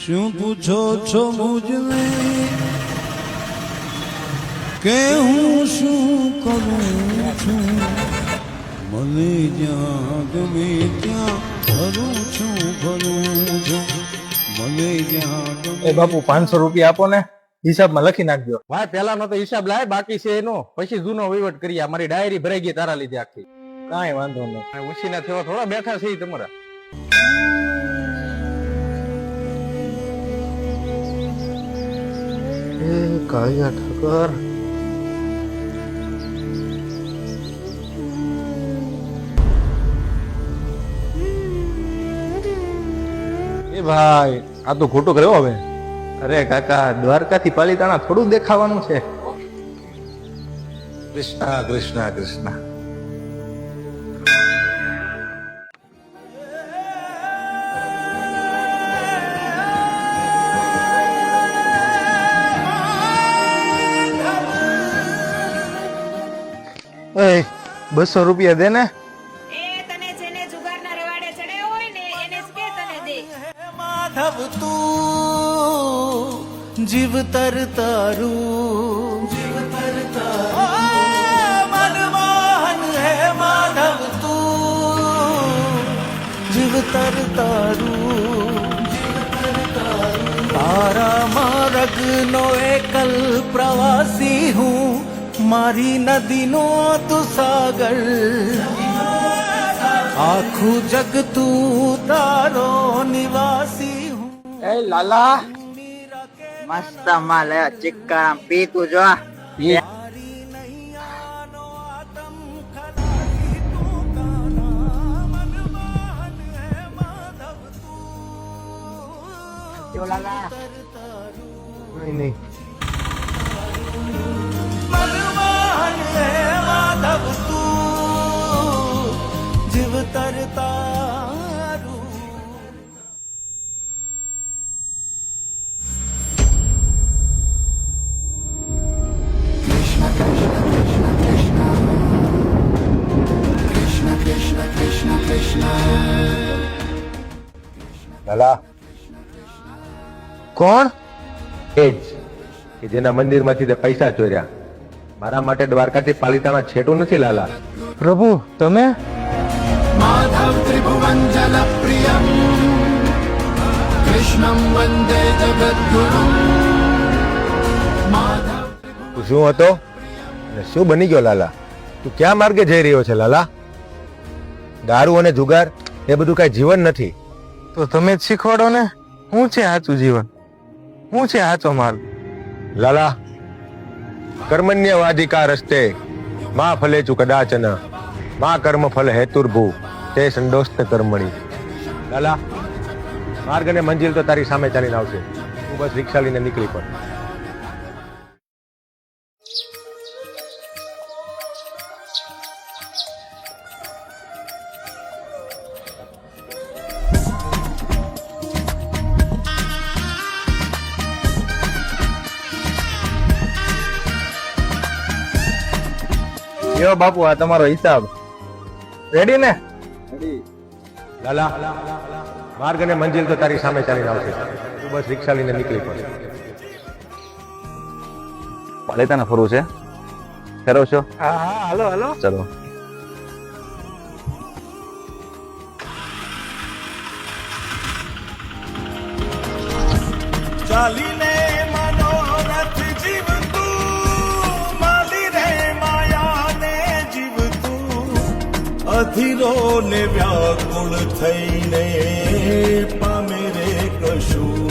શું પૂછો છો મુજને કે હું શું કરું છું? મને જ્યાં ગમે ત્યાં ભરું છું મને જ્યાં એ બાપુ 500 રૂપિયા આપો ને, હિસાબમાં લખી નાખજો. ભાઈ પેલા નો તો હિસાબ લાય, બાકી છે એનો પછી જૂનો વહીવટ કરીએ. અમારી ડાયરી ભરાઈ ગઈ તારા લીધે આખી. કાંઈ વાંધો નહીં, ઉછીના થયો થોડા બેઠા છે તમારા. એ કાળિયા ઠાકર, એ ભાઈ આ તો ખોટું કર્યો હવે. અરે કાકા, દ્વારકાથી પાલીતાણા થોડું દેખાવાનું છે. કૃષ્ણ કૃષ્ણ કૃષ્ણ. એ 200 રૂપિયા દે ને. એ તને જેને જુગારના રવાડે ચડ્યો હોય ને એને જ કે તને દે. માધવ તું જીવતર તારું મનમોહન હે માધવ તું જીવતર તારું તારા માર્ગનો એકલ પ્રવાસી હું, મારી નદીનો તું સાગર, આખું જગ તું તારો નિવાસી હું. એ લાલા મસ્ત માલ હે, ચિક્કારામ પી તું જો. લાલા નહીં મનમોહન હે માધવ તું જીવતર તારું. લાલા, કોણ? એ જ કે જેના મંદિરમાંથી તે પૈસા ચોર્યા. મારા માટે દ્વારકાથી પાલિતાણા છેટું નથી લાલા. પ્રભુ તમે? માધવ ત્રિભુવન જલ પ્રિયમ કૃષ્ણમ વંદે જગદ્ગુરુમ. તું શું હતો અને શું બની ગયો લાલા? તું ક્યાં માર્ગે જઈ રહ્યો છે લાલા? દારૂ અને જુગાર એ બધું કઈ જીવન નથી. તો તમે જ શીખવાડો ને, શું છે સાચું જીવન, શું છે સાચો માર્ગ? લાલા, કર્મણ્યવાધિકાર રસ્તે મા ફલેચુ કદાચન મા કર્મ ફલ હેતુર્ભુ તે સંડોસ્ત કર્મણી. લાલા, માર્ગ અને મંજિલ તો તારી સામે ચાલીને આવશે. તું બસ રિક્ષા લઈને નીકળી પડ. યો બાપુ, આ તમારો હિસાબ રેડી ને? લાલા, માર્ગ અને મંજિલ તો તારી સામે ચાલીને આવશે. તું બસ રિક્ષા લઈને નીકળી પડ. પાલિતાણા ફરવું છે, ફેરવ છો? હા હા, હાલો હાલો. ચલો. ચાલીને મનોરથ જીવતું, માલી રે માયાને જીવતું, અધીરો ને વ્યાકુળ થઈને પામે રે કશું